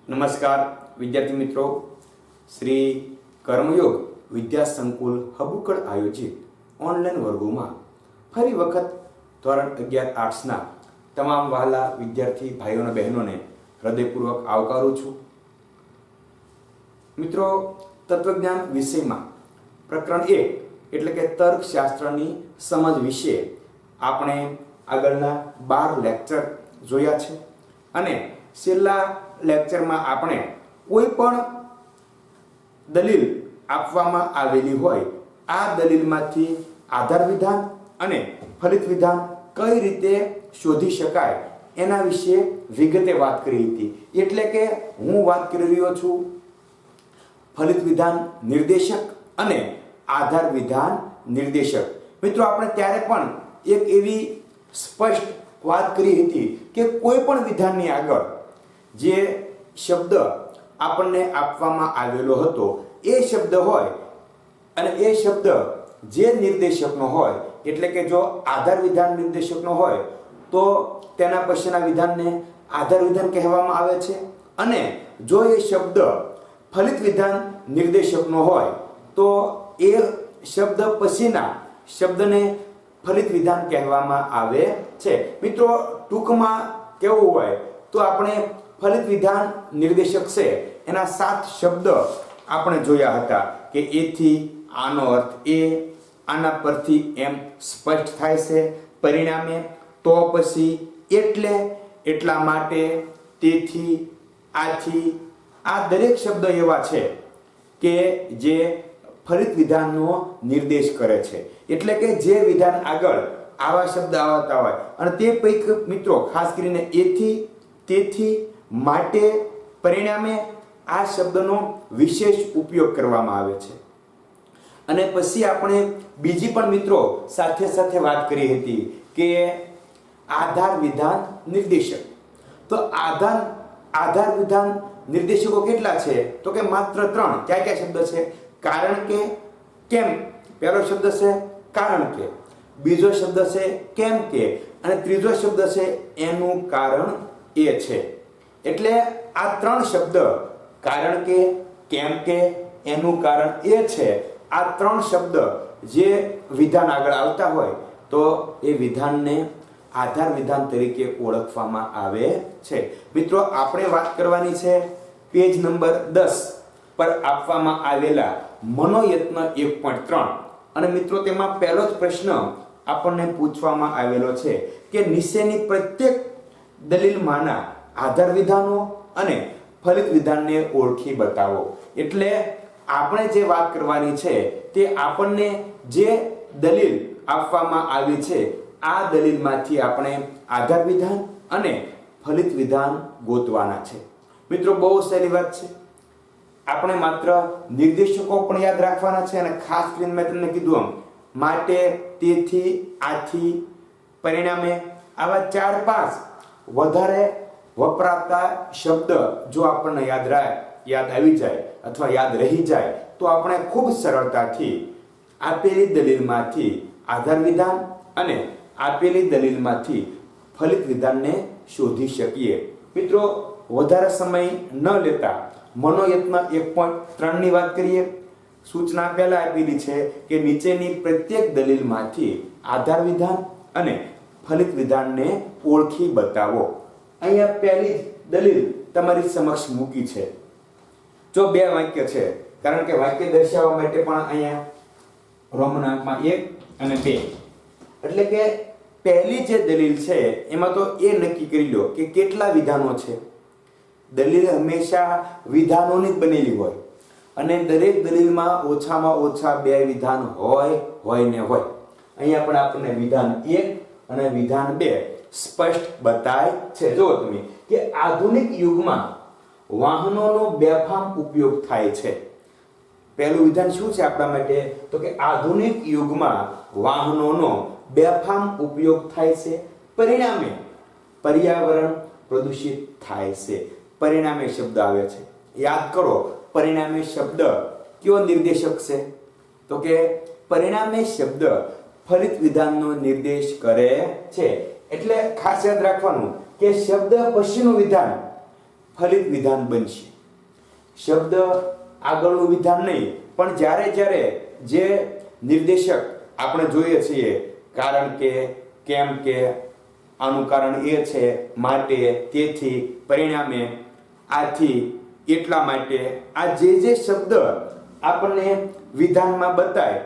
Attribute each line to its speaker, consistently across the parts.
Speaker 1: નમસ્કાર વિદ્યાર્થી મિત્રો, શ્રી કર્મયોગ વિદ્યા સંકુલ હબુકડ આયોજિત ઓનલાઈન વર્ગોમાં ફરી વખત ધોરણ 11 આર્ટ્સના તમામ વહાલા વિદ્યાર્થી ભાઈઓ અને બહેનોને હૃદયપૂર્વક આવકારું છું. મિત્રો, તત્વજ્ઞાન વિષયમાં પ્રકરણ 1 એટલે કે તર્કશાસ્ત્રની સમજ વિશે આપણે આગળના 12 લેક્ચર જોયા છે અને છેલ્લા લેક્ચરમાં આપણે કોઈ પણ દલીલ આપવામાં આવેલી હોય આ દલીલમાંથી આધાર વિધાન અને ફલિત વિધાન કઈ રીતે શોધી શકાય એના વિશે વિગતે વાત કરી હતી. એટલે કે હું વાત કરી રહ્યો છું ફલિત વિધાન નિર્દેશક અને આધાર વિધાન નિર્દેશક. મિત્રો, આપણે ત્યારે પણ એક એવી સ્પષ્ટ વાત કરી હતી કે કોઈ પણ વિધાનની આગળ જે શબ્દ આપણને આપવામાં આવેલો હતો એ શબ્દ હોય અને એ શબ્દ જે નિર્દેશકનો હોય, એટલે કે જો આધાર વિધાન નિર્દેશકનો હોય તો તેના પછીના વિધાનને આધાર વિધાન કહેવામાં આવે છે, અને જો એ શબ્દ ફલિત વિધાન નિર્દેશકનો હોય તો એ શબ્દ પછીના શબ્દને ફલિત વિધાન કહેવામાં આવે છે. મિત્રો, ટૂંકમાં કેવું હોય તો આપણે ફલિત વિધાન નિર્દેશક છે એના 7 શબ્દ આપણે જોયા હતા કે એથી, આનો અર્થ એ, આના પરથી એમ સ્પષ્ટ થાય છે, પરિણામે, તો પછી, એટલે, એટલા માટે, તેથી, આથી. આ દરેક શબ્દ એવા છે કે જે ફલિત વિધાનનો નિર્દેશ કરે છે. એટલે કે જે વિધાન આગળ આવા શબ્દ આવતા હોય અને તે પૈકી મિત્રો ખાસ કરીને એથી, તેથી, માટે, પરિણામે આ શબ્દનો વિશેષ ઉપયોગ કરવામાં આવે છે. અને પછી આપણે બીજી પણ મિત્રો સાથે સાથે વાત કરી હતી કે આધાર વિધાન નિર્દેશક. તો આધાર વિધાન નિર્દેશકો કેટલા છે તો કે માત્ર 3. કયા શબ્દ છે? કારણ કે, કેમ. પહેલો શબ્દ છે કારણ કે, બીજો શબ્દ છે કેમ કે, અને ત્રીજો શબ્દ છે એનું કારણ એ છે. એટલે આ 3 શબ્દ કારણ કે, કેમ કે, એનું કારણ એ છે, આ 3 શબ્દ જે વિધાન આગળ આવતા હોય તો એ વિધાનને આધાર વિધાન તરીકે ઓળખવામાં આવે છે. મિત્રો, આપણે વાત કરવાની છે પેજ નંબર 10 પર આપવામાં આવેલા મનોયત્ન 1.3. અને મિત્રો, તેમાં પહેલો જ પ્રશ્ન આપણને પૂછવામાં આવેલો છે કે નીચેની પ્રત્યેક દલીલમાંના આધાર વિધાનો અને ફલિત વિધાનને ઓળખી બતાવો. એટલે આપણે જે વાત કરવાની છે તે આપણને જે દલીલ આપવામાં આવી છે આ દલીલમાંથી આપણે આધાર વિધાન અને ફલિત વિધાન ગોતવાના છે. મિત્રો, બહુ સહેલી વાત છે. આપણે માત્ર નિર્દેશકો પણ યાદ રાખવાના છે અને ખાસ કરીને મેં તમને કીધું માટે, તેથી, આથી, પરિણામે, આવા 4-5 વધારે વપરાતા શબ્દ જો આપણને યાદ આવી જાય અથવા યાદ રહી જાય તો આપણે ખૂબ સરળતાથી આપેલી દલીલમાંથી આધાર વિધાન અને આપેલી દલીલમાંથી ફલિત વિધાનને શોધી શકીએ. મિત્રો, વધારે સમય ન લેતા મનોયત્ન 1.3 ની વાત કરીએ. સૂચના પહેલા આપેલી છે કે નીચેની પ્રત્યેક દલીલમાંથી આધાર વિધાન અને ફલિત વિધાનને ઓળખી બતાવો. અહીંયા પહેલી દલીલ તમારી સમક્ષ મૂકી છે. જો 2 વાક્ય છે, કારણ કે વાક્ય દર્શાવવા માટે પણ અહીંયા રોમનાંકમાં 1 અને 2. એટલે કે પહેલી જે દલીલ છે એમાં તો એ નક્કી કરી લો કે કેટલા વિધાનો છે. દલીલ હંમેશા વિધાનોની જ બનેલી હોય અને દરેક દલીલમાં ઓછામાં ઓછા 2 વિધાન હોય ને હોય. અહીંયા પણ આપણને વિધાન 1 અને વિધાન 2 સ્પષ્ટ બતાય છે. જો તમે કે આધુનિક યુગમાં વાહનોનો બેફામ ઉપયોગ થાય છે. પહેલું વિધાન શું છે આપણા માટે તો કે આધુનિક યુગમાં વાહનોનો બેફામ ઉપયોગ થાય છે, પરિણામે પર્યાવરણ પ્રદૂષિત થાય છે. પરિણામે શબ્દ આવે છે. યાદ કરો, પરિણામે શબ્દ કયો નિર્દેશક છે તો કે પરિણામે શબ્દ ફલિત વિધાનનો નિર્દેશ કરે છે. એટલે ખાસ યાદ રાખવાનું કે શબ્દ પછીનું વિધાન ફલિત વિધાન બનશે. શબ્દ આગળનું વિધાન નહીં, પણ જ્યારે જ્યારે જે નિર્દેશક આપણે જોઈએ છીએ, કારણ કે, કેમ કે, આનું કારણ એ છે, માટે, તેથી, પરિણામે, આથી, એટલા માટે, આ જે શબ્દ આપણને વિધાનમાં બતાય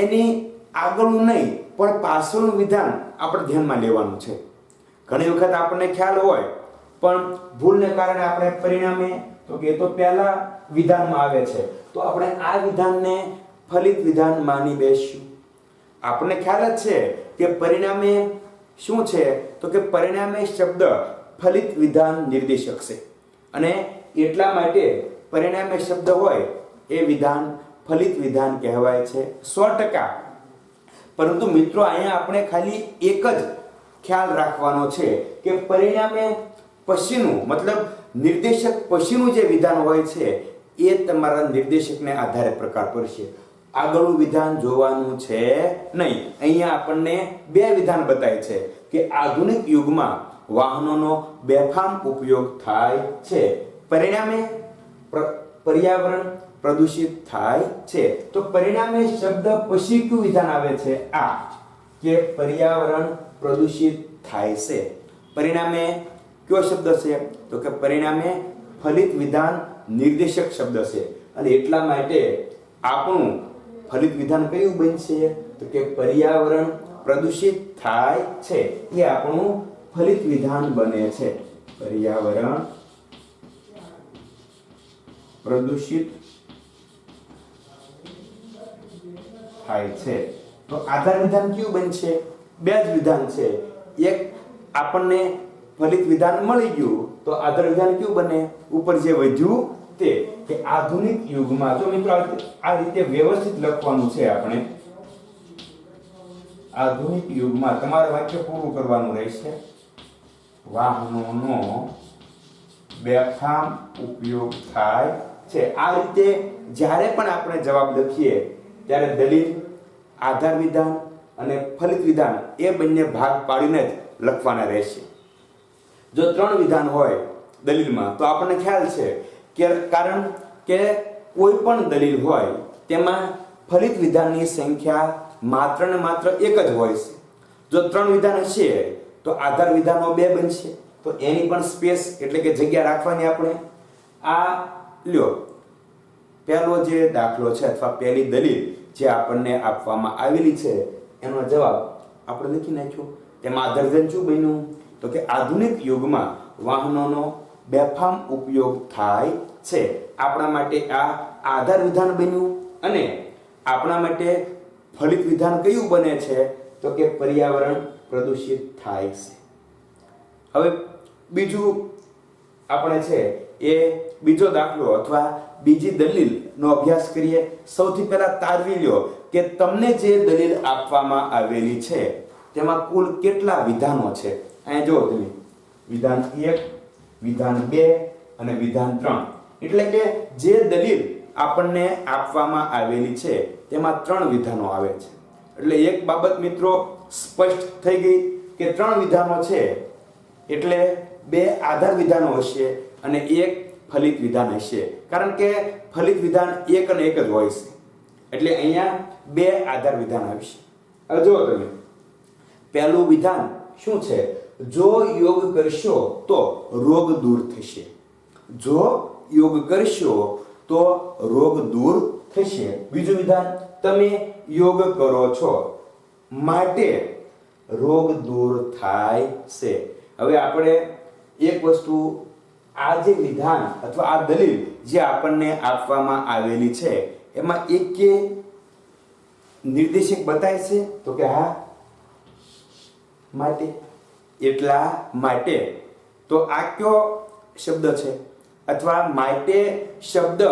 Speaker 1: એની આગળનું નહીં પણ પાછળનું વિધાન આપણે ધ્યાનમાં લેવાનું છે. ઘણી વખત આપણને ખ્યાલ હોય પણ ભૂલને કારણે આપણે પરિણામે તો કે તો પહેલા વિધાનમાં આવે છે, તો આપણે આ વિધાનને ફલિત વિધાન માની બેસશું. આપણને ખ્યાલ જ છે કે પરિણામે શું છે, તો કે પરિણામે શબ્દ ફલિત વિધાન નિર્દેશક છે અને એટલા માટે પરિણામે શબ્દ હોય એ વિધાન ફલિત વિધાન કહેવાય છે 100%. પરંતુ મિત્રો અહીંયા આપણે ખાલી એક જ ખ્યાલ રાખવાનો છે કે પરિણામે પછીનું મતલબ નિર્દેશક પછીનું જે વિધાન હોય છે એ તમારા નિર્દેશકને આધારે પ્રકાર પડશે. આગળનું વિધાન જોવાનું છે નહીં. અહીંયા આપણને બે વિધાન બતાય છે કે આધુનિક યુગમાં વાહનોનો બેફામ ઉપયોગ થાય છે, પરિણામે પર્યાવરણ પ્રદૂષિત થાય છે. તો પરિણામે શબ્દ પછી કયું વિધાન આવે છે? આ કે પર્યાવરણ પ્રદૂષિત થાય છે. પરિણામે કયો શબ્દ છે? તો કે પરિણામે ફલિત વિધાન નિર્દેશક શબ્દ છે અને એટલા માટે આપણું ફલિત વિધાન કયું બનશે? તો કે પર્યાવરણ પ્રદૂષિત થાય છે એ આપણું ફલિત વિધાન બને છે. પર્યાવરણ પ્રદૂષિત થાય છે. તો આધાર વિધાન કયું બનશે? બે જ વિધાન છે. એક આપણને ફલિત વિધાન મળી ગયું તો આધાર વિધાન કયું બને? ઉપર જે વધ્યું તે કે આધુનિક યુગમાં. જો મિત્રો આ રીતે વ્યવસ્થિત લખવાનું છે આપણે. આધુનિક યુગમાં તમારે વાક્ય પૂરું કરવાનું રહેશે. વાહનોનો બેફામ ઉપયોગ થાય છે. આ રીતે જ્યારે પણ આપણે જવાબ લખીએ ત્યારે દલીલ, આધાર વિધાન અને ફલિત વિધાન એ બંને ભાગ પાડીને જ લખવાના રહેશે. જો 3 વિધાન હોય દલીલમાં તો આપણને ખ્યાલ છે કે કારણ કે કોઈ પણ દલીલ હોય તેમાં ફલિત વિધાનની સંખ્યા માત્ર ને માત્ર એક જ હોય છે. જો 3 વિધાન હશે તો આધાર વિધાનો 2 બનશે, તો એની પણ સ્પેસ એટલે કે જગ્યા રાખવાની આપણે. આ લ્યો પહેલો જે દાખલો છે અથવા પહેલી દલીલ જે આપણને આપવામાં આવેલી છે એનો જવાબ આપણે લખી નાખ્યો. તેમાં આધાર વિધાન શું બન્યું? તો કે આધુનિક યુગમાં વાહનોનો બેફામ ઉપયોગ થાય છે. આપણા માટે આ આધાર વિધાન બન્યું અને આપણા માટે ફલિત વિધાન કયું બને છે? તો કે પર્યાવરણ પ્રદૂષિત થાય છે. હવે બીજું આપણે છે એ બીજો દાખલો અથવા બીજી દલીલનો અભ્યાસ કરીએ. સૌથી પહેલા તારવી લ્યો કે તમને જે દલીલ આપવામાં આવેલી છે તેમાં કુલ કેટલા વિધાનો છે. અહીંયા જુઓ તમે, વિધાન 1, વિધાન 2 અને વિધાન 3. એટલે કે જે દલીલ આપણને આપવામાં આવેલી છે તેમાં 3 વિધાનો આવે છે. એટલે એક બાબત મિત્રો સ્પષ્ટ થઈ ગઈ કે 3 વિધાનો છે એટલે 2 આધાર વિધાનો હશે અને 1 ફલિત વિધાન હશે. કારણ કે ફલિત વિધાન એક અને એક જ હોય છે એટલે અહીંયા 2 આધાર વિધાન આવશે. હવે જુઓ તમે, પહેલું વિધાન શું છે? જો યોગ કરશો તો રોગ દૂર થશે. જો યોગ કરશો તો રોગ દૂર થશે. બીજું વિધાન, તમે યોગ કરો છો માટે રોગ દૂર થાય છે. હવે આપણે એક વસ્તુ, આ જે વિધાન અથવા આ દલીલ જે આપણને આપવામાં આવેલી છે એમાં એક કે નિર્દેશક બતાય છે? તો કે હા, માટે, એટલા માટે. તો આ કયો શબ્દ છે? અથવા માટે શબ્દ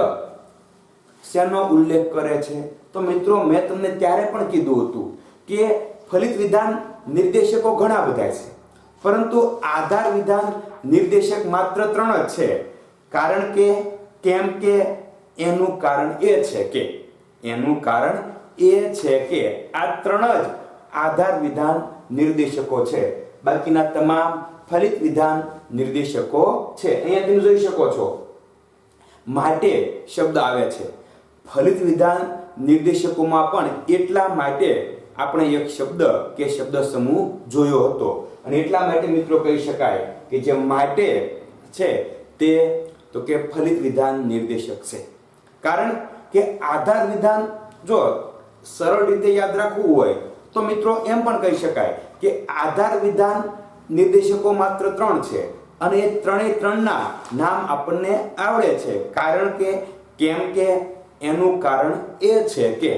Speaker 1: શેનો ઉલ્લેખ કરે છે? તો મિત્રો મેં તમને ત્યારે પણ કીધું હતું કે ફલિત વિધાન નિર્દેશકો ઘણા બધા છે પરંતુ આધાર વિધાન નિર્દેશક માત્ર 3 જ છે. કારણ કે, કેમ કે, એનું કારણ એ છે કે, એનું કારણ એ છે કે આ 3 જ આધાર વિધાન નિર્દેશકો છે. બાકીના તમામ ફલિત વિધાન નિર્દેશકો છે. અહીંયા તમે જોઈ શકો છો માટે શબ્દ આવે છે. ફલિત વિધાન નિર્દેશકોમાં પણ એટલા માટે આપણે એક શબ્દ કે શબ્દ સમૂહ જોયો હતો અને એટલા માટે મિત્રો કહી શકાય કે જે માટે છે તે તો કે ફલિત વિધાન નિર્દેશક છે. કારણ કે આધાર વિધાન જો સરળ રીતે યાદ રાખવું હોય તો મિત્રો એમ પણ કહી શકાય કે આધાર વિધાન નિર્દેશકો માત્ર 3 છે અને એ ત્રણે ત્રણના નામ આપણને આવડે છે. કારણ કે કેમ કે એનું કારણ એ છે કે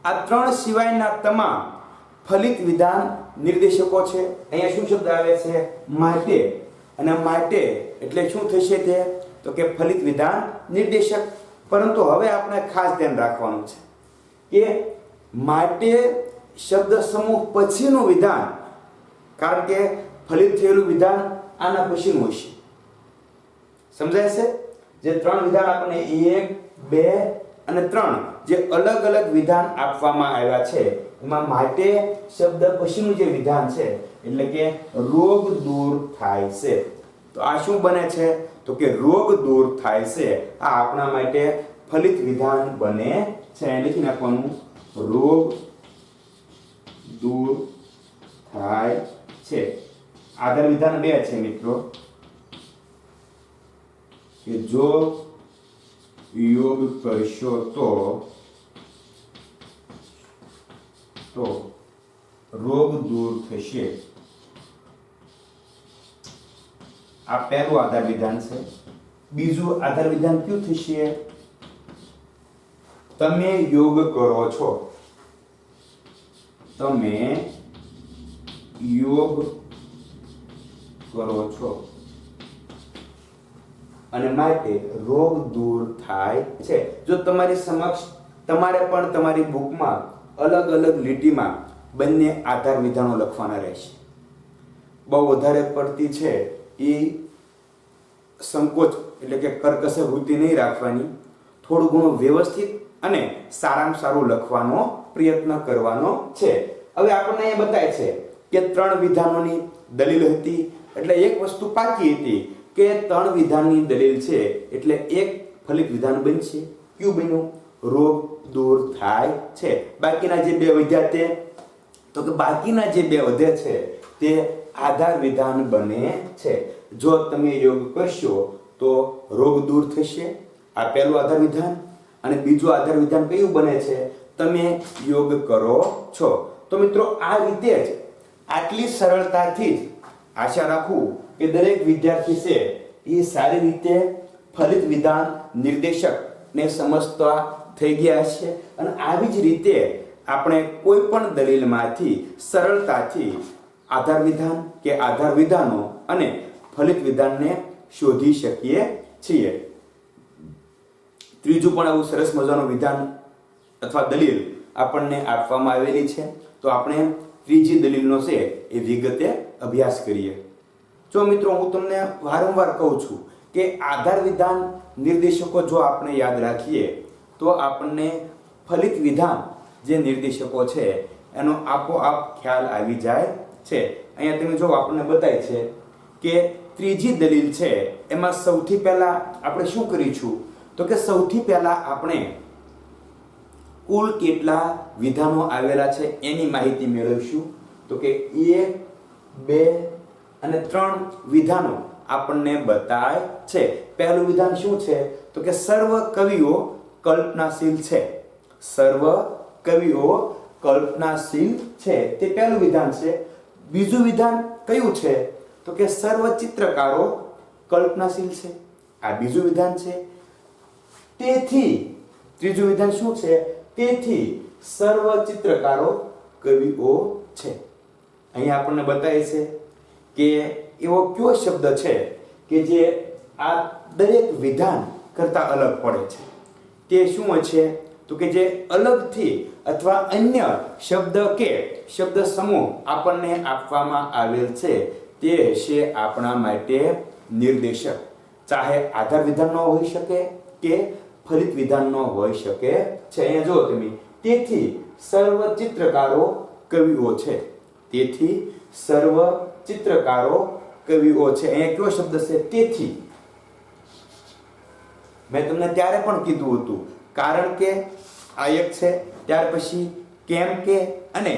Speaker 1: આ 3 સિવાયના તમામ ફલિત વિધાન નિર્દેશકો છે. અહીંયા શું શબ્દ આવે છે? માટે. અને માટે એટલે શું થશે તે તો કે ફલિત વિધાન નિર્દેશક. પરંતુ હવે આપણે ખાસ ધ્યાન રાખવાનું છે કે માટે શબ્દ સમૂહ પછીનું વિધાન, કારણ કે ફલિત થયેલું વિધાન આના પછીનું હશે. સમજાય છે? જે 3 વિધાન આપણને 1, 2 અને 3 જે અલગ અલગ વિધાન આપવામાં આવ્યા છે એમાં માટે શબ્દ પછીનું જે વિધાન છે એટલે કે રોગ દૂર થાય છે. તો આ શું બને છે તો કે રોગ દૂર થાય છે. આ આપણા માટે ફલિત વિધાન બને છે. લખી નાખવાનું રોગ દૂર થાય છે. આધાર વિધાન 2 છે મિત્રો કે જો યોગ કરશો તો રોગ દૂર થશે. આ પહેલું આધાર વિધાન છે. બીજું આધાર વિધાન કયું થશે? તમે યોગ કરો છો. તમે યોગ કરો છો અને માટે રોગ દૂર થાય છે. જો તમારી સમક્ષ તમારે પણ તમારી બુકમાં અલગ અલગ લીટીમાં બંને આધાર વિધાનો લખવાના રહેશે. બહુ વધારે પડતી છે એ સંકોચ એટલે કે કરકસર વૃત્તિ નહીં રાખવાની. થોડું ઘણું વ્યવસ્થિત અને સારામાં સારું લખવાનો પ્રયત્ન કરવાનો છે. હવે આપણને એ બતાય છે કે 3 વિધાનોની દલીલ હતી એટલે એક વસ્તુ પાકી હતી કે 3 વિધાનની દલીલ છે એટલે એક ફલિત વિધાન બનશે. કયું બન્યું? રોગ દૂર થાય છે. બાકીના જે 2 વધ્યા તે તો કે બાકીના જે 2 વધે છે તે આધાર વિધાન બને છે. જો તમે યોગ કરશો તો રોગ દૂર થશે. આ પહેલું આધાર વિધાન. અને બીજું આધાર વિધાન કયું બને છે? તમે યોગ કરો છો. તો મિત્રો આ રીતે જ આટલી સરળતાથી જ આશા રાખું કે દરેક વિદ્યાર્થી છે એ સારી રીતે ફલિત વિધાન નિર્દેશકને સમજતા થઈ ગયા છે અને આવી જ રીતે આપણે કોઈ પણ દલીલમાંથી સરળતાથી આધાર વિધાન કે આધાર વિધાનો અને ફલિત વિધાનને શોધી શકીએ છીએ. ત્રીજું પણ આવું સરસ મજાનું વિધાન અથવા દલીલ આપણને આપવામાં આવેલી છે. તો આપણે ત્રીજી દલીલનો છે એ વિગતે અભ્યાસ કરીએ. જો મિત્રો હું તમને વારંવાર કહું છું કે આધાર વિધાન નિર્દેશકો જો આપણે યાદ રાખીએ તો આપણને ફલિત વિધાન જે નિર્દેશકો છે એનો આપોઆપ ખ્યાલ આવી જાય છે. અહીંયા તમે જો આપણને બતાય છે કે ત્રીજી દલીલ છે એમાં સૌથી પહેલા આપણે શું કરીશું તો કે સૌથી પહેલા આપણે કુલ કેટલા વિધાનો આવેલા છે એની માહિતી મેળવીશું. તો કે 1, 2 અને 3 વિધાનો આપણને બતાય છે. પહેલું વિધાન શું છે તો કે સર્વ કવિઓ કલ્પનાશીલ છે. સર્વ કવિઓ કલ્પનાશીલ છે તે પહેલું વિધાન છે. બીજું વિધાન કયું છે તો કે સર્વ ચિત્રકારો કલ્પનાશીલ છે. આ બીજું વિધાન છે. તેથી ત્રીજું વિધાન શું છે? તેથી સર્વ ચિત્રકારો કવિઓ છે. અહીં આપણને બતાવે છે કે એવો કયો શબ્દ છે કે જે આ દરેક વિધાન કરતા અલગ પડે છે. તે શું છે તો કે જે અલગથી અથવા અન્ય શબ્દ કે શબ્દ સમૂહ આપણને આપવામાં આવેલ છે તે હશે આપણા માટે નિર્દેશક. ચાહે આધાર વિધાનનો હોઈ શકે કે ફલિત વિધાનનો હોઈ શકે છે. અહીંયા જો તમે તેથી સર્વ ચિત્રકારો કવિઓ છે. તેથી સર્વ ચિત્રકારો કવિઓ છે. અહીંયા કયો શબ્દ છે? તેથી. મેં તમને ત્યારે પણ કીધું હતું, કારણ કે આ એક છે, ત્યાર પછી કેમ કે, અને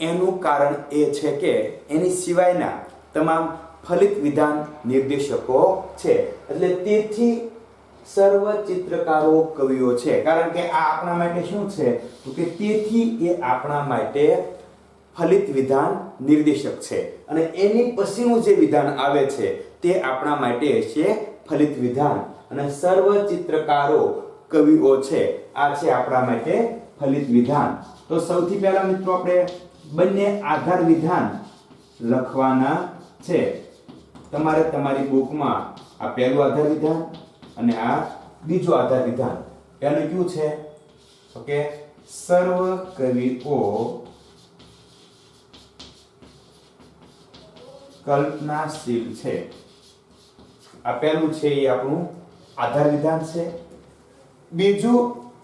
Speaker 1: એનું કારણ એ છે કે એની સિવાયના તમામ ફલિત વિધાન નિર્દેશકો છે. એટલે તેથી સર્વ ચિત્રકારો કવિઓ છે. કારણ કે આ આપણા માટે શું છે? તો કે તેથી એ આપણા માટે ફલિત વિધાન નિર્દેશક છે, અને એની પછીનું જે વિધાન આવે છે તે આપણા માટે છે ફલિત વિધાન. અને સર્વ ચિત્રકારો કવિઓ છે, આ છે આપણા માટે ફલિત વિધાન. તો સૌથી પહેલા મિત્રો આપણે બંને આધાર વિધાન લખવાના છે. તમારે તમારી બુકમાં આ પહેલું આધાર વિધાન અને આ બીજું આધાર વિધાન. પહેલું કયું છે? ઓકે, સર્વ કવિઓ કલ્પનાશીલ છે. આ પહેલું છે એ આપણું આધાર વિધાન છે. બીજું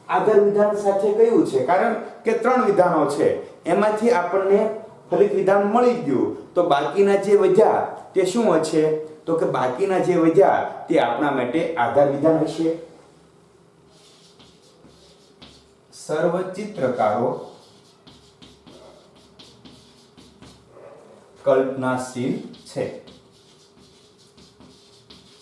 Speaker 1: આધાર વિધાન સાથે કયું છે? કારણ કે 3 વિધાનો છે, એમાંથી આપણને ફલિત વિધાન મળી ગયું, તો બાકીના જે વધ્યા તે શું હશે? તો કે બાકીના જે વધ્યા તે આપણા માટે આધાર વિધાન હશે. સર્વ ચિત્રકારો કલ્પનાશીલ છે.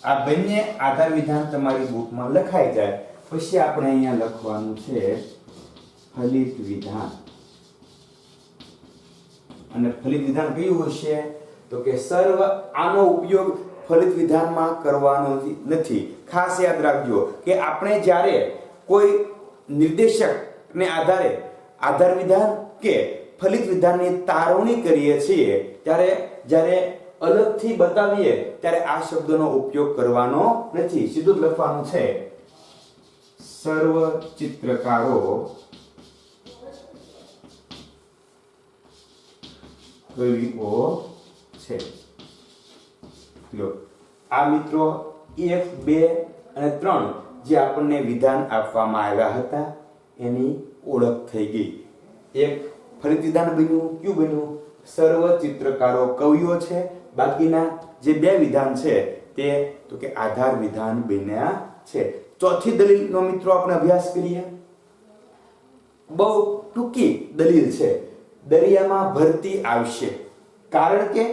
Speaker 1: આ બંને આધાર વિધાન તમારી બુકમાં લખાઈ જાય પછી આપણે અહીંયા લખવાનું છે ફલિત વિધાન. અને ફલિત વિધાન કયું હશે? તો કે સર્વ. આનો ઉપયોગ ફલિત વિધાનમાં કરવાનો નથી. ખાસ યાદ રાખજો કે આપણે જ્યારે કોઈ નિર્દેશકને આધારે આધાર વિધાન કે ફલિત વિધાનની તારવણી કરીએ છીએ ત્યારે જ્યારે અલગથી બતાવીએ ત્યારે આ શબ્દનો ઉપયોગ કરવાનો નથી. સીધું જ લખવાનું છે સર્વ ચિત્રકારો કવિઓ છે. લો, આ મિત્રો 1, 2 અને 3 જે આપણને વિધાન આપવામાં આવ્યા હતા એની ઓળખ થઈ ગઈ. એક ફલિત વિધાન બન્યું. કયું બન્યું? સર્વ ચિત્રકારો કવિઓ છે. બાકીના જે 2 વિધાન છે તે તો કે આધાર વિધાન બન્યા છે. ચોથી દલીલનો મિત્રો આપણે અભ્યાસ કરીએ. બહુ ટૂંકી દલીલ છે. દરિયામાં ભરતી આવશે કારણ કે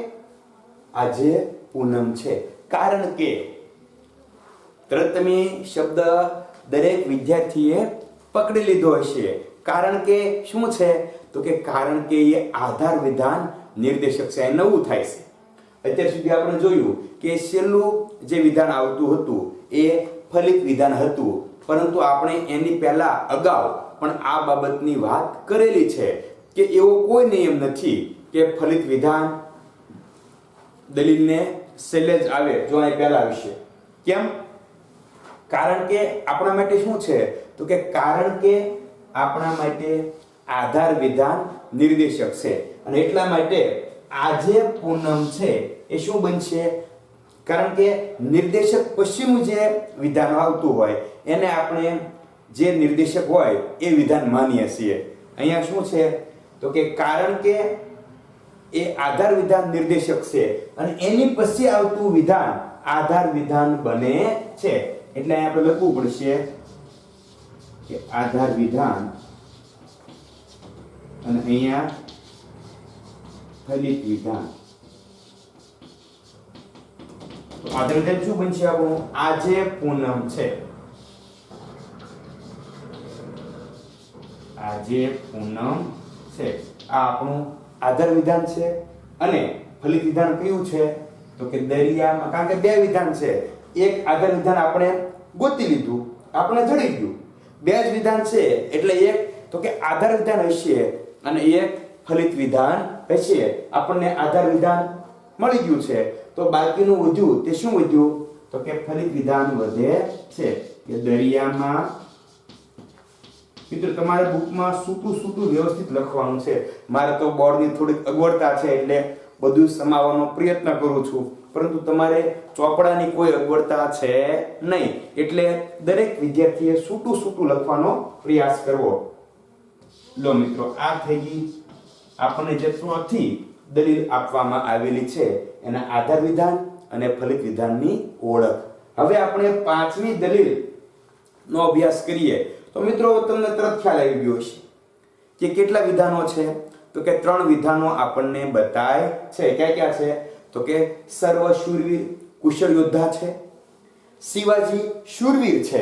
Speaker 1: આજે પૂનમ છે. કારણ કે તરત તમે શબ્દ દરેક વિદ્યાર્થીએ પકડી લીધો હશે. કારણ કે શું છે? તો કે કારણ કે એ આધાર વિધાન નિર્દેશક છે. નવું થાય છે. અત્યાર સુધી આપણે જોયું કે છેલ્લું જે વિધાન આવતું હતું એ ફલિત વિધાન હતું, પરંતુ આપણે એની પહેલા અગાઉ પણ આ બાબતની વાત કરેલી છે કે એવો કોઈ નિયમ નથી કે ફલિત વિધાન દલીલને છેલ્લે જ આવે જો અહીં પહેલા આવશે. કેમ? કારણ કે આપણા માટે શું છે? તો કે કારણ કે આપણા માટે આધાર વિધાન નિર્દેશક છે, અને એટલા માટે આજે પૂનમ છે એ શું બનશે? કારણ કે નિર્દેશક પછીનું જે વિધાન આવતું હોય એને આપણે જે નિર્દેશક હોય એ વિધાન માનીએ છીએ. અહીંયા શું છે? તો કે કારણ કે એ આધાર વિધાન નિર્દેશક છે અને એની પછી આવતું વિધાન આધાર વિધાન બને છે. એટલે અહીં આપણે લખવું પડશે કે આધાર વિધાન અને અહીંયા ફલિત વિધાન. તો આધાર વિધાન શું બનશે આપણું? આજે પૂનમ છે. આજે પૂનમ છે. આ આપણું આધાર વિધાન છે. અને ફલિત વિધાન કયું છે? તો કે દરિયામાં. કારણ કે 2 વિધાન છે. એક આધાર વિધાન આપણે ગોતી લીધું, આપણે જડી ગયું. 2 જ વિધાન છે એટલે એક તો કે આધાર વિધાન હશે અને એક ફલિત વિધાન હશે. આપણને આધાર વિધાન મળી ગયું છે, તો બાકીનું વધ્યું તે શું વધ્યું? તો કે ફલિત વિધાન વધે છે કે દરિયામાં. મિત્રો તમારે બુકમાં સૂટું વ્યવસ્થિત લખવાનું છે. મારે તો બોર્ડની થોડીક અગવડતા છે એટલે બધું સમાવવાનો પ્રયત્ન કરું છું, પરંતુ તમારે ચોપડાની કોઈ અગવડતા છે નહીં, એટલે દરેક વિદ્યાર્થીએ સૂટું લખવાનો પ્રયાસ કરવો. લો મિત્રો, આ થઈ ગઈ આપણને જે ચોથી દલીલ આપવામાં આવેલી છે એના આધાર વિધાન અને ફલિત વિધાનની ઓળખ. હવે આપણે પાંચમી દલીલ નો અભ્યાસ કરીએ તો મિત્રો તમને તરત ખ્યાલ આવી ગયો હશે કે કેટલા વિધાનો છે. તો કે 3 વિધાનો આપણને બતાય છે. ક્યાં ક્યાં છે? તો કે સર્વ શૂરવીર કુશળ યોદ્ધા છે, શિવાજી શૂરવીર છે,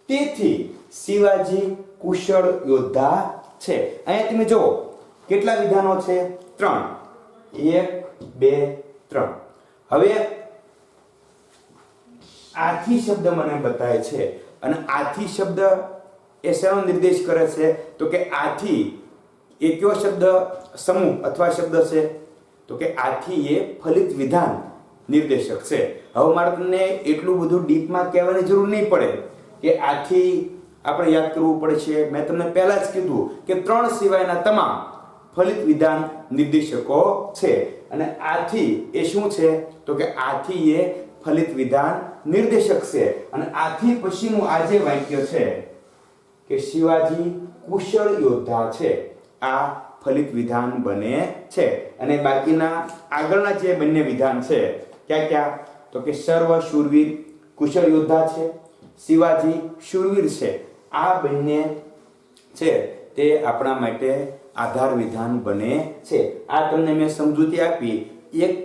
Speaker 1: તેથી શિવાજી કુશળ યોદ્ધા છે. અહીંયા તમે જુઓ કેટલા વિધાનો છે? 3. 1 2 3. હવે આથી શબ્દ મને બતાય છે અને આથી શબ્દ એ શેનો નિર્દેશ કરે છે? તો કે આથી એ કયો શબ્દ સમૂહ અથવા શબ્દ છે? તો કે આથી એ ફલિત વિધાન નિર્દેશક છે. હવે મારે તમને એટલું બધું ડીપમાં કહેવાની જરૂર નહીં પડે કે આથી આપણે યાદ કરવું પડશે. મેં તમને પહેલા જ કીધું કે 3 સિવાયના તમામ ફલિત વિધાન નિર્દેશકો છે અને આથી એ શું છે? તો કે આથી એ ફલિત વિધાન નિર્દેશક છે. અને આથી પછીનું આ જે વાક્ય છે કે શિવાજી કુશળ યોદ્ધા છે, આ ફલિત વિધાન બને છે. અને બાકીના આગળના જે બંને વિધાન છે ક્યાં ક્યાં? તો કે સર્વ શૂરવીર કુશળ યોદ્ધા છે, શિવાજી શૂરવીર છે, આ બંને છે તે આપણા માટે આધાર વિધાન બને છે. આ તમને મેં સમજૂતી આપી. 1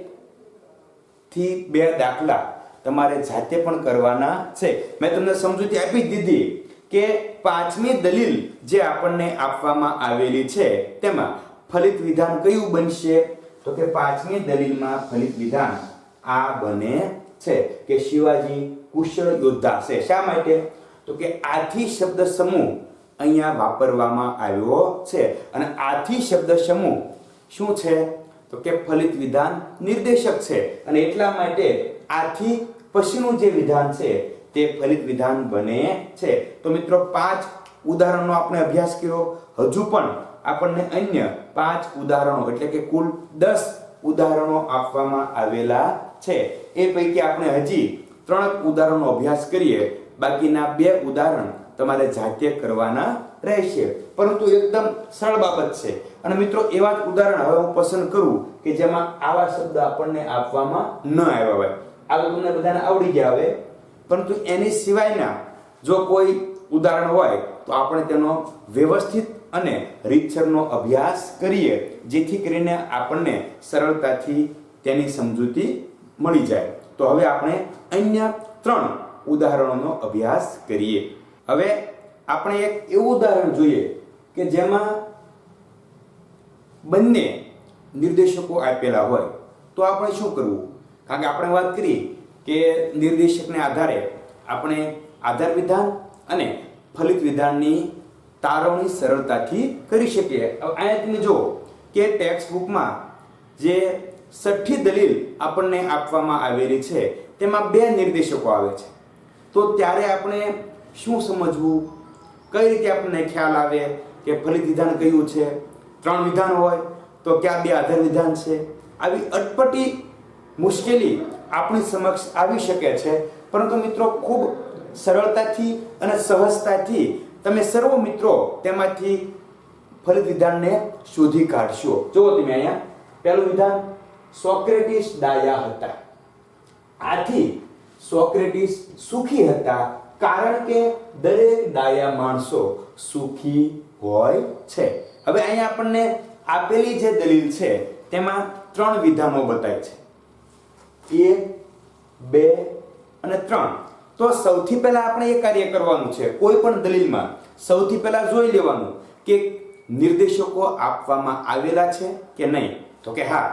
Speaker 1: થી 2 દાખલા તમારે જાતે પણ કરવાના છે. મેં તમને સમજૂતી આપી દીધી કે પાંચમી દલીલ જે આપણને આપવામાં આવેલી છે તેમાં ફલિત વિધાન કયું બનશે? તો કે પાંચમી દલીલમાં ફલિત વિધાન આ બને છે કે શિવાજી કુશળ યોદ્ધા છે. શા માટે? તો કે આથી શબ્દ સમૂહ અહીંયા વાપરવામાં આવ્યો છે અને આથી શબ્દ સમૂહ શું છે? તો કે ફલિત વિધાન નિર્દેશક છે અને એટલા માટે આથી પછીનું જે વિધાન છે તે ફલિત વિધાન બને છે. તો મિત્રો 5 ઉદાહરણનો આપણે અભ્યાસ કર્યો. હજુ પણ આપણને અન્ય 5 ઉદાહરણો એટલે કે કુલ 10 ઉદાહરણો આપવામાં આવેલા છે. એ પૈકી આપણે હજી 3 ઉદાહરણનો અભ્યાસ કરીએ. બાકીના 2 ઉદાહરણ તમારે જાતે કરવાના રહેશે. પરંતુ એકદમ સરળ બાબત છે. અને મિત્રો એવા જ ઉદાહરણ હવે હું પસંદ કરું કે જેમાં આવા શબ્દ આપણને આપવામાં ન આવ્યા હોય. આ તો તમને બધાને આવડી ગયા હવે, પરંતુ એની સિવાયના જો કોઈ ઉદાહરણ હોય તો આપણે તેનો વ્યવસ્થિત અને રીતસરનો અભ્યાસ કરીએ જેથી કરીને આપણને સરળતાથી તેની સમજૂતી મળી જાય. તો હવે આપણે અન્ય 3 ઉદાહરણોનો અભ્યાસ કરીએ. હવે આપણે એક એવું ઉદાહરણ જોઈએ કે જેમાં બંને નિર્દેશકો આપેલા હોય તો આપણે શું કરવું? કારણ કે આપણે વાત કરી કે નિર્દેશકને આધારે આપણે આધાર વિધાન અને ફલિત વિધાનની તારવણી સરળતાથી કરી શકીએ. અહીંયા તમે જુઓ કે ટેક્સ્ટ બુકમાં જે 6ઠ્ઠી દલીલ આપણને આપવામાં આવેલી છે તેમાં 2 નિર્દેશકો આવે છે. તો ત્યારે આપણે શું સમજવું? કઈ રીતે આપણને ખ્યાલ આવે કે ફલિત વિધાન કયું છે? 3 વિધાન હોય તો ક્યાં 2 આધાર વિધાન છે? આવી અટપટી મુશ્કેલી આપણી સમક્ષ આવી શકે છે, પરંતુ મિત્રો ખૂબ સરળતાથી અને સહજતાથી તમે સર્વ મિત્રો તેમાંથી ફલિત વિધાનને શોધી કાઢશો. જુઓ તમે અહીંયા પહેલું વિધાન, સોક્રેટિસ ડાયા હતા, આથી સોક્રેટિસ સુખી હતા કારણ કે દરેક ડાયા માણસો સુખી હોય છે. હવે અહીંયા આપણને આપેલી જે દલીલ છે તેમાં 3 વિધાનો બતાય છે, 1 2 અને 3. તો સૌથી પહેલા આપણે એ કાર્ય કરવાનું છે, કોઈ પણ દલીલમાં સૌથી પહેલા જોઈ લેવાનું કે નિર્દેશકો આપવામાં આવેલા છે કે નહીં. તો કે હા,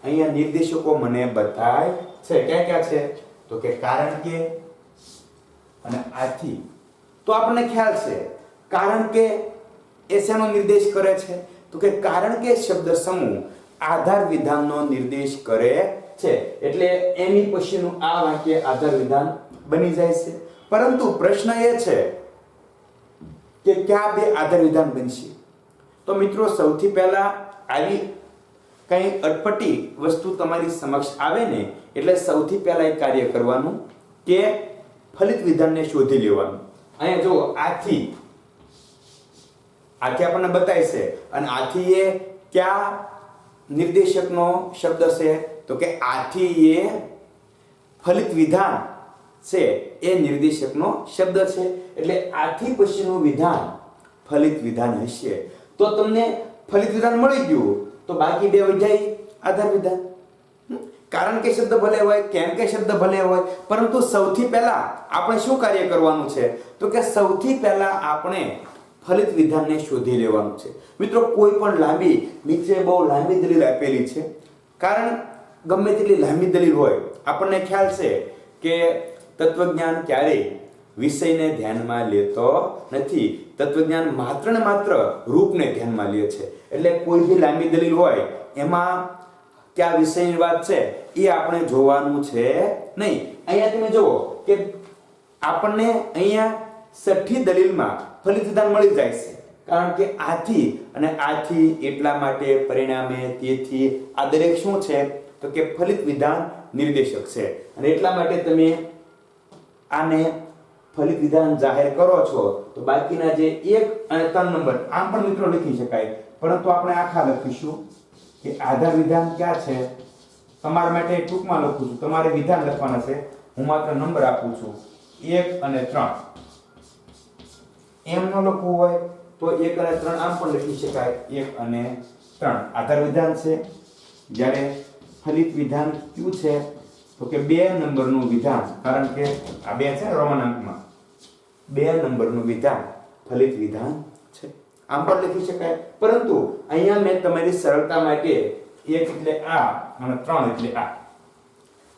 Speaker 1: અહીંયા નિર્દેશકો મને બતાય છે. ક્યાં ક્યાં છે? તો કે કારણ કે અને આથી. તો આપણને ખ્યાલ છે કારણ કે એ શેનો નિર્દેશ કરે છે? તો કે કારણ કે શબ્દ સમૂહ આધાર વિધાનનો નિર્દેશ કરે છે, એટલે એની પછીનું આ વાક્ય આધાર વિધાન બની જાય છે. પરંતુ પ્રશ્ન એ છે કે ક્યાં 2 આધાર વિધાન બનશે? તો મિત્રો સૌથી પહેલા આવી કઈ અટપટી વસ્તુ તમારી સમક્ષ આવે ને એટલે સૌથી પહેલા એક કાર્ય કરવાનું કે ફલિત વિધાનને શોધી લેવાનું. અહીંયા જો આથી આપણને બતાય છે અને આથી એ કયા નિર્દેશકનો શબ્દ છે? તો કે આથી એ ફલિત વિધાન છે એ નિર્દેશકનો શબ્દ છે, એટલે આથી પછીનું વિધાન ફલિત વિધાન હશે. તો તમને ફલિત વિધાન મળી ગયું તો બાકી બે વધ્યા આધાર વિધાન. કારણ કે શબ્દ ભલે હોય, કેમ કે શબ્દ ભલે હોય, પરંતુ સૌથી પહેલા આપણે શું કાર્ય કરવાનું છે તો કે સૌથી પહેલા આપણે ફલિત વિધાનને શોધી લેવાનું છે. મિત્રો કોઈ પણ લાંબી, નીચે બહુ લાંબી દલીલ આપેલી છે, કારણ ગમે તેટલી લાંબી દલીલ હોય આપણને ખ્યાલ છે કે તત્વજ્ઞાન ક્યારેય વિષયને ધ્યાનમાં લેતો નથી. તત્વજ્ઞાન માત્ર ને માત્ર રૂપને ધ્યાનમાં લે છે. એટલે કોઈ બી લાંબી દલીલ હોય એમાં કયા વિષયની વાત છે એ આપણે જોવાનું છે નહીં. અહીંયા તમે જુઓ કે આપણને અહીંયા છઠ્ઠી દલીલમાં ફલિત વિધાન મળી જાય છે, કારણ કે આથી અને આથી એટલા માટે પરિણામે તેથી આ દરેક શું છે તો કે ફલિત વિધાન નિર્દેશક છે, અને એટલા માટે તમે આને ફલિત વિધાન જાહેર કરો છો તો બાકીના જે 1 અને 3 નંબર આમ પણ મિત્રો લખી શકાય, પરંતુ આપણે આખા લખીશું કે આધાર વિધાન ક્યાં છે. તમારા માટે ટૂંકમાં લખું છું, તમારે વિધાન લખવાના છે, હું માત્ર નંબર આપું છું 1 અને 3. એમ ન લખવું હોય તો 1 અને 3 આમ પણ લખી શકાય, 1 અને 3 આધાર વિધાન છે. જ્યારે ફલિત વિધાન કયું છે તો કે 2 નંબરનું વિધાન, કારણ કે આ 2 છે રોમન અંકમાં 2 નંબરનું વિધાન ફલિત વિધાન છે, આમ પણ લખી શકાય. પરંતુ અહીંયા મેં તમારી સરળતા માટે 1 એટલે આ અને 3 એટલે આ.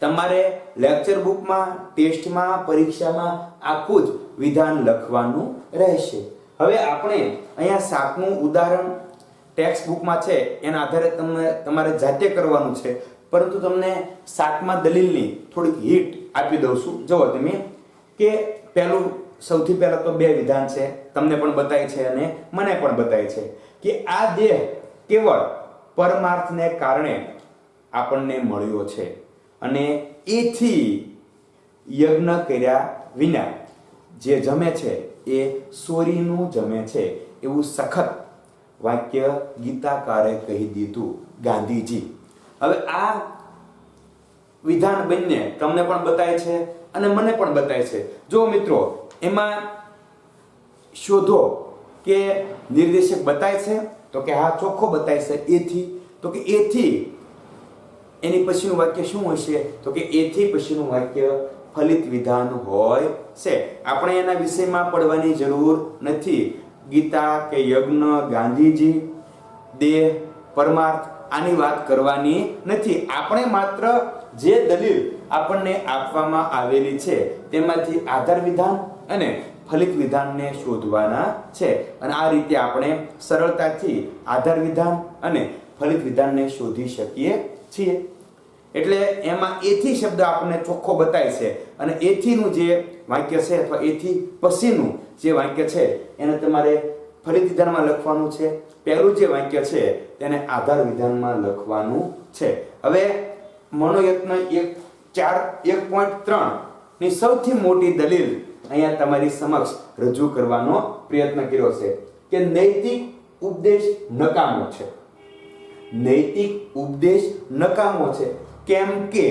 Speaker 1: તમારે લેક્ચર બુકમાં, ટેસ્ટમાં, પરીક્ષામાં આખું જ વિધાન લખવાનું રહેશે. હવે આપણે અહીંયા 7મું ઉદાહરણ ટેક્સ્ટ બુકમાં છે એના આધારે તમારે જાતે કરવાનું છે, પરંતુ તમને 7મા દલીલની થોડીક હિટ આપી દઉં છું. જુઓ તમે કે સૌથી પહેલા તો 2 વિધાન છે, તમને પણ બતાય છે અને મને પણ બતાય છે કે આ દેહ કેવળ પરમાર્થને કારણે આપણને મળ્યો છે, અને એથી યજ્ઞ કર્યા વિના જે જમે છે એ સોરીનું જમે છે, એવું સખત વાક્ય ગીતાકારે કહી દીધું ગાંધીજી. હવે આ વિધાન બંને તમને પણ બતાય છે અને મને પણ બતાય છે. જો મિત્રો એમાં શોધો કે નિર્દેશક બતાય છે તો કે હા ચોખ્ખો બતાય છે એથી, તો કે એથી એની પછીનું વાક્ય શું હશે તો કે એથી પછીનું વાક્ય ફલિત વિધાન હોય છે. આપણે એના વિષયમાં પડવાની જરૂર નથી. ગીતા કે યજ્ઞ, ગાંધીજી, દેહ, પરમાર્થ આની વાત કરવાની નથી. આપણે માત્ર જે દલીલ આપણને આપવામાં આવેલી છે તેમાંથી આધાર વિધાન અને ફલિત વિધાનને શોધવાના છે, અને આ રીતે આપણે સરળતાથી આધાર વિધાન અને ફલિત વિધાનને શોધી શકીએ છીએ. એટલે એમાં એથી શબ્દ આપણને ચોખ્ખો બતાય છે, અને એથીનું જે વાક્ય છે અથવા એથી પછીનું જે વાક્ય છે એને તમારે ફલિત વિધાનમાં લખવાનું છે. પહેલું જે વાક્ય છે તેને આધાર વિધાનમાં લખવાનું છે. હવે મનોયત્ન 1.3 ની સૌથી મોટી દલીલ અહીંયા તમારી સમક્ષ રજૂ કરવાનો પ્રયત્ન કર્યો છે કે નૈતિક ઉપદેશ નકામો છે. નૈતિક ઉપદેશ નકામો છે. કેમ કે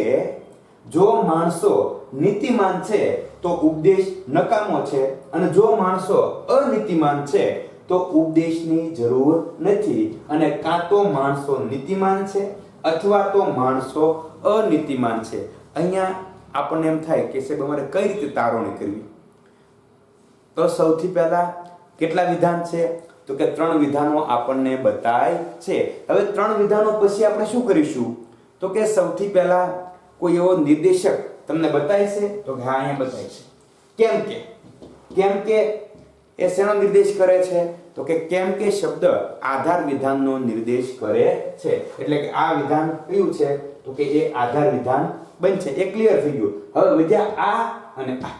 Speaker 1: જો માણસો નીતિમાન છે તો ઉપદેશ નકામો છે, અને જો માણસો અનીતિમાન છે તો ઉપદેશની જરૂર નથી. અને કાં તો માણસો નીતિમાન છે અથવા તો માણસો અનીતિમાન છે. અહીંયા આપણને એમ થાય કે સાહેબ અમારે કઈ રીતે તારવણી કરવી? તો સૌથી પહેલા કેટલા વિધાન છે તો કે 3 વિધાનો આપણને બતાય છે. હવે 3 વિધાનો પછી આપણે શું કરીશું તો કે સૌથી પહેલા કોઈ એવો નિર્દેશક તમને બતાય છે તો કે હા અહીંયા બતાય છે. કેમ કે એ શેનો નિર્દેશ કરે છે તો કે કેમ કે શબ્દ આધાર વિધાનનો નિર્દેશ કરે છે. એટલે કે આ વિધાન કયું છે તો કે એ આધાર વિધાન બનશે. એ ક્લિયર થઈ ગયું. હવે વધ્યા આ અને આ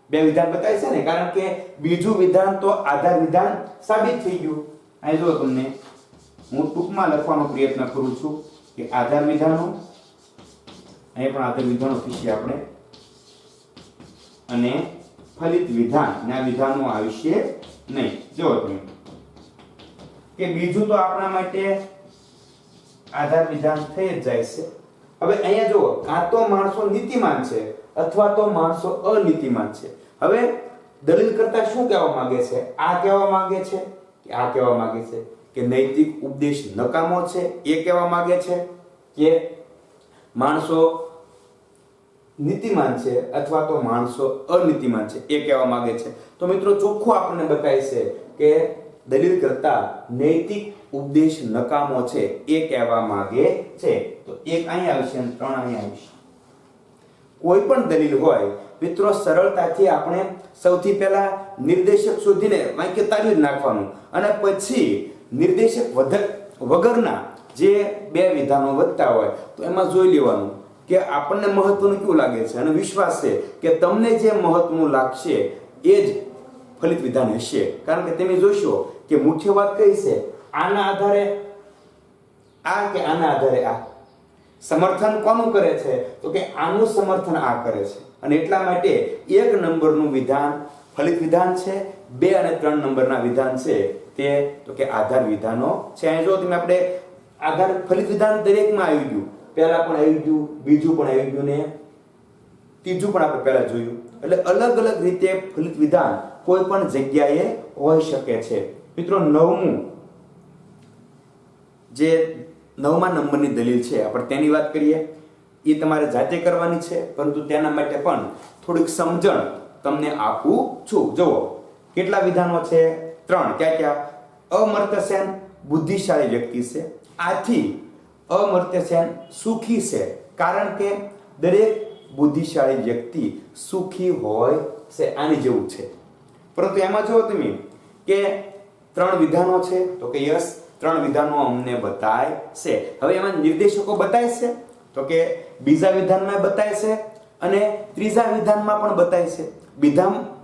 Speaker 1: 2 વિધાન બતાય છે ને, કારણ કે બીજું વિધાન તો આધાર વિધાન સાબિત થઈ ગયું. અહીં જો તમને હું ટૂંકમાં લખવાનો પ્રયત્ન કરું છું કે આધાર વિધાનો, અહીં પણ આધાર વિધાનો થશે આપણે, અને ફલિત વિધાન ના વિધાનો આવશે નહીં. જો તમે કે બીજું તો આપણા માટે આધાર વિધાન થઈ જ જાય છે, હવે અહીંયા જુઓ, કાં તો માણસો નીતિમાન છે અથવા તો માણસો અનીતિમાન છે. હવે દલીલ કરતા શું કહેવા માંગે છે? આ કહેવા માંગે છે કે આ કહેવા માંગે છે કે નૈતિક ઉપદેશ નકામો છે, એ કહેવા માંગે છે કે માણસો નીતિમાન છે અથવા તો માણસો અનીતિમાન છે, એ કહેવા માંગે છે. તો મિત્રો ચોખ્ખું આપણને બતાય છે કે દલીલ કરતા નૈતિક ઉપદેશ નકામો છે, એ કહેવા માંગે છે. તો એક અહીંયા આવશે અને 3 અહીંયા આવશે. કોઈ પણ દલીલ હોય મિત્રો, સરળતાથી આપણે સૌથી પહેલા નિર્દેશક શોધીને વાક્ય તારવી નાખવાનું અને પછી નિર્દેશક વગરના જે બે વિધાનો વધતા હોય તો એમાં જોઈ લેવાનું કે આપણને મહત્વનું કેવું લાગે છે, અને વિશ્વાસ છે કે તમને જે મહત્વનું લાગશે એ જ ફલિત વિધાન હશે. કારણ કે તમે જોશો કે મુખ્ય વાત કઈ છે, આના આધારે આ કે આના આધારે આ. સમર્થન કોનું કરે છે? તો કે આનું સમર્થન આ કરે છે. અને એટલા માટે 1 નંબરનું વિધાન ફલિત વિધાન છે, 2 અને 3 નંબરના વિધાન છે તે તો કે આધાર વિધાનો છે. અહીં જો તમે આપણે આધાર ફલિત વિધાન દરેકમાં આવી ગયું, પહેલા પણ આવી ગયું, બીજું પણ આવી ગયું ને ત્રીજું પણ આપણે પહેલા જોયું. એટલે અલગ અલગ રીતે ફલિત વિધાન કોઈ પણ જગ્યાએ હોઈ શકે છે. મિત્રો 9મું જે 9મા નંબરની દલીલ છે, આપણે તેની વાત કરીએ. એ તમારે જાતે કરવાની છે, પરંતુ તેના માટે પણ થોડીક સમજણ તમને આપું છું. જુઓ, કેટલા વિધાનો છે? 3. ક્યાં ક્યાં? અમર્ત્ય સેન બુદ્ધિશાળી વ્યક્તિ છે, આથી અમર્ત્ય સેન સુખી છે, કારણ કે દરેક બુદ્ધિશાળી વ્યક્તિ સુખી હોય છે. આની જેવું છે. પરંતુ એમાં જુઓ તમે કે 3 વિધાનો છે, તો કે યસ 3 વિધાનો અમને બતાય છે. હવે એમાં નિર્દેશકો બતાય છે, તો કે બીજા વિધાનમાં બતાય છે અને ત્રીજા વિધાનમાં પણ બતાય છે.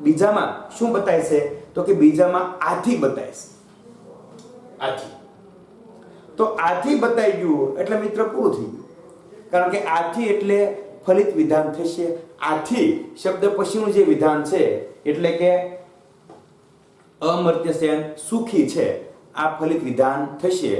Speaker 1: બીજામાં શું બતાય છે? તો કે બીજામાં આથી બતાય છે. આથી તો આથી બતાઈ ગયું એટલે મિત્ર પૂરું થઈ ગયું. કારણ કે આથી એટલે ફલિત વિધાન થશે. આથી શબ્દ પછીનું જે વિધાન છે એટલે કે અમર્ત્ય સેન સુખી છે, આ ફલિત વિધાન થશે.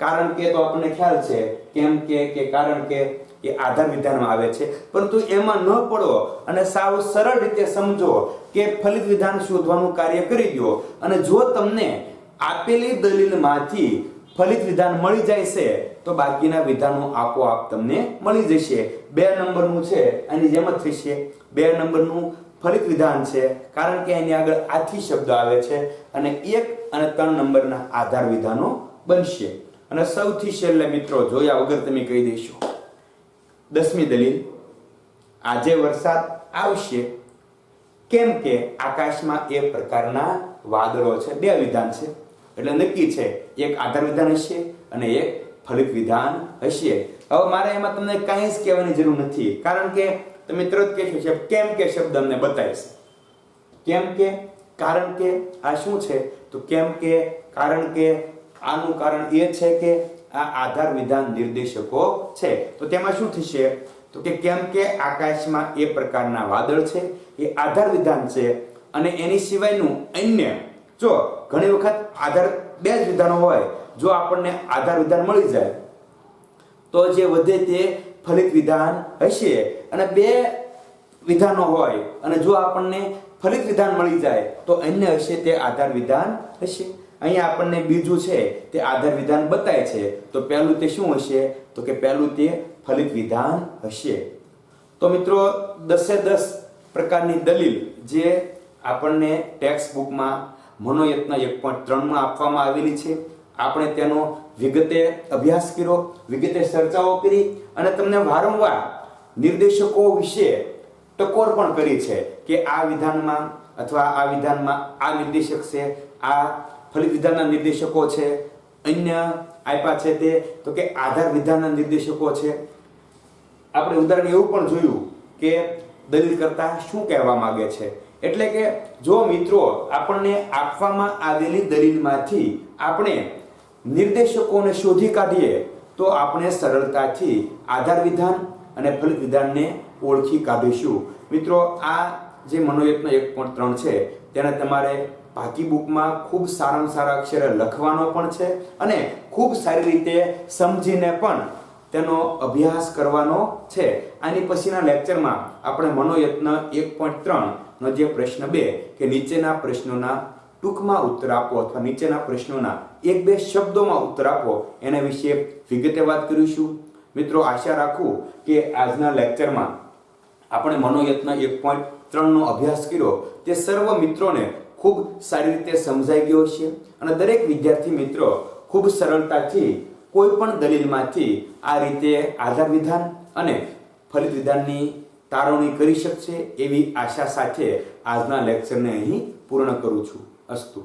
Speaker 1: કારણ કે તો આપણને ખ્યાલ છે, કેમ કે કારણ કે એ આધાર વિધાનમાં આવે છે. પરંતુ એમાં ન પડો અને સાવ સરળ રીતે સમજો કે ફલિત વિધાન શોધવાનું કાર્ય કરી દો, અને જો તમને આપેલી દલીલમાંથી ફલિત વિધાન મળી જાય છે તો બાકીના વિધાનો આપોઆપ તમને મળી જશે. 2 નંબરનું છે આની જેમ જ થશે. 2 નંબરનું ફલિત વિધાન છે કારણ કે એની આગળ આથી શબ્દ આવે છે, અને 1 અને 3 નંબરના આધાર વિધાનો બનશે. અને સૌથી છેલ્લે મિત્રો જોયા વગર તમે કહી દેશો 10મી દલીલ, આજે વરસાદ આવશે કેમ કે આકાશમાં એ પ્રકારના વાદળો છે. 2 વિધાન છે એટલે નક્કી છે, એક આધાર વિધાન હશે અને એક ફલિત વિધાન હશે. હવે મારે એમાં તમને કાંઈ જ કહેવાની જરૂર નથી, કારણ કે તમે તરત કહેશો છે કેમ કે શબ્દ અમને બતાય છે. કેમ કે, કારણ કે, આ શું છે? તો કેમ કે, કારણ કે, આનું કારણ એ છે કે આ આધાર વિધાન નિર્દેશકો છે. તો તેમાં શું થશે? તો કે કેમ કે આકાશમાં એ પ્રકારના વાદળ છે, એ આધાર વિધાન છે. અને એની સિવાયનું અન્ય, જો ઘણી વખત આધાર 2 જ વિધાનો હોય, જો આપણને આધાર વિધાન મળી જાય તો જે વધે તે ફલિત વિધાન હશે. અને 2 વિધાનો હોય અને જો આપણને ફલિત વિધાન મળી જાય તો અન્ય હશે તે આધાર વિધાન હશે. અહીંયા આપણને બીજું છે તે આધાર વિધાન બતાય છે, તો પહેલું તે શું હશે? તો કે પહેલું તે ફલિત વિધાન હશે. તો મિત્રો 10 પ્રકારની દલીલ જે આપણને ટેક્સ્ટ બુકમાં મનોયત્ન 1.3માં આપવામાં આવેલી છે, આપણે તેનો વિગતે અભ્યાસ કર્યો, વિગતે ચર્ચાઓ કરી અને તમને વારંવાર નિર્દેશકો વિશે ટકોર પણ કરી છે કે આ વિધાનમાં અથવા આ વિધાનમાં આ નિર્દેશક છે, આ ફલિત વિધાનના નિર્દેશકો છે, અન્ય આપ્યા છે તે તો કે આધાર વિધાનના નિર્દેશકો છે. આપણે ઉદાહરણ એવું પણ જોયું કે દલીલ કરતા શું કહેવા માંગે છે. એટલે કે જો મિત્રો આપણને આપવામાં આવેલી દલીલમાંથી આપણે નિર્દેશકોને શોધી કાઢીએ તો આપણે સરળતાથી આધાર વિધાન અને ફલિત વિધાનને ઓળખી કાઢીશું. મિત્રો આ જે મનોયત્ન 1.3 છે તેને તમારે બાકી બુકમાં ખૂબ સારામાં સારા અક્ષરે લખવાનો પણ છે અને ખૂબ સારી રીતે સમજીને પણ તેનો અભ્યાસ કરવાનો છે. આની પછીના લેક્ચરમાં આપણે મનોયત્ન 1.3 નો જે પ્રશ્ન 2 કે નીચેના પ્રશ્નોના ટૂંકમાં ઉત્તર આપો અથવા નીચેના પ્રશ્નોના 1-2 શબ્દોમાં ઉત્તર આપો એના વિશે વિગતે વાત કરીશું. મિત્રો, આશા રાખું કે આજના લેક્ચરમાં આપણે મનોયત્ન 1.3 નો અભ્યાસ કર્યો તે સર્વ મિત્રોને ખૂબ સારી રીતે સમજાઈ ગયો છે અને દરેક વિદ્યાર્થી મિત્રો ખૂબ સરળતાથી કોઈ પણ દલીલમાંથી આ રીતે આધાર વિધાન અને ફલિત વિધાનની તારવણી કરી શકશે એવી આશા સાથે આજના લેક્ચરને અહીં પૂર્ણ કરું છું. અસ્તુ.